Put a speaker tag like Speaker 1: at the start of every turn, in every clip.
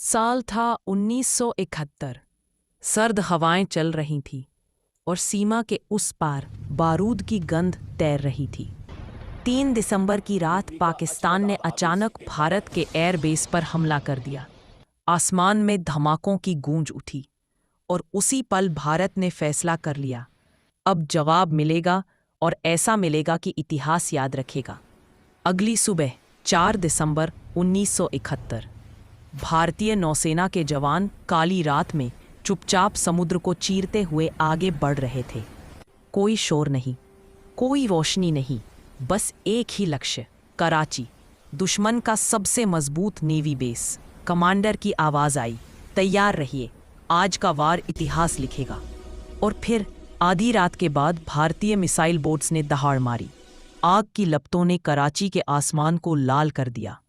Speaker 1: साल था 1971। सर्द हवाएं चल रही थीं और सीमा के उस पार बारूद की गंध तैर रही थी। 3 दिसंबर की रात पाकिस्तान ने अचानक भारत के एयरबेस पर हमला कर दिया। आसमान में धमाकों की गूंज उठी और उसी पल भारत ने फैसला कर लिया, अब जवाब मिलेगा और ऐसा मिलेगा कि इतिहास याद रखेगा। अगली सुबह 4 दिसंबर 1971 भारतीय नौसेना के जवान काली रात में चुपचाप समुद्र को चीरते हुए आगे बढ़ रहे थे। कोई शोर नहीं, कोई रोशनी नहीं, बस एक ही लक्ष्य, कराची, दुश्मन का सबसे मजबूत नेवी बेस। कमांडर की आवाज आई, तैयार रहिए, आज का वार इतिहास लिखेगा। और फिर आधी रात के बाद भारतीय मिसाइल बोट्स ने दहाड़ मारी। आग की लपटों ने कराची के आसमान को लाल कर दिया।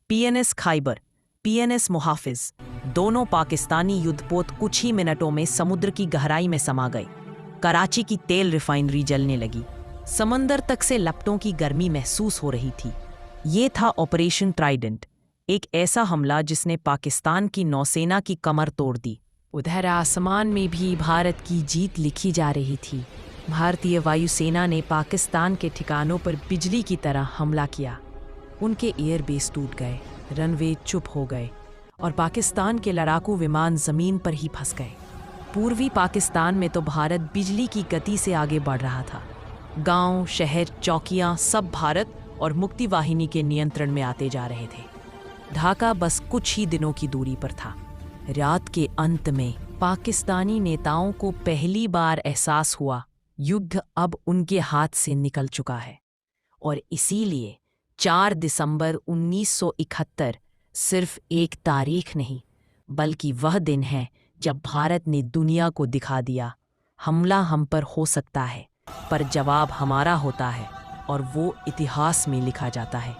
Speaker 1: पीएनएस खैबर, पीएनएस मुहाफिज, दोनों पाकिस्तानी युद्धपोत कुछ ही मिनटों में समुद्र की गहराई में समा गए। कराची की तेल रिफाइनरी जलने लगी। समंदर तक से लपटों की गर्मी महसूस हो रही थी। ये था ऑपरेशन ट्राइडेंट, एक ऐसा हमला जिसने पाकिस्तान की नौसेना की कमर तोड़ दी। उधर आसमान में भी भारत की जीत लिखी जा रही थी। भारतीय वायुसेना ने पाकिस्तान के ठिकानों पर बिजली की तरह हमला किया। उनके एयरबेस टूट गए, रनवे चुप हो गए और पाकिस्तान के लड़ाकू विमान जमीन पर ही फंस गए। पूर्वी पाकिस्तान में तो भारत बिजली की गति से आगे बढ़ रहा था। गांव, शहर, चौकियां सब भारत और मुक्ति वाहिनी के नियंत्रण में आते जा रहे थे। ढाका बस कुछ ही दिनों की दूरी पर था। रात के अंत में पाकिस्तानी नेताओं को पहली बार एहसास हुआ, युद्ध अब उनके हाथ से निकल चुका है। और इसीलिए 4 दिसंबर 1971 सिर्फ एक तारीख नहीं, बल्कि वह दिन है जब भारत ने दुनिया को दिखा दिया, हमला हम पर हो सकता है, पर जवाब हमारा होता है और वो इतिहास में लिखा जाता है।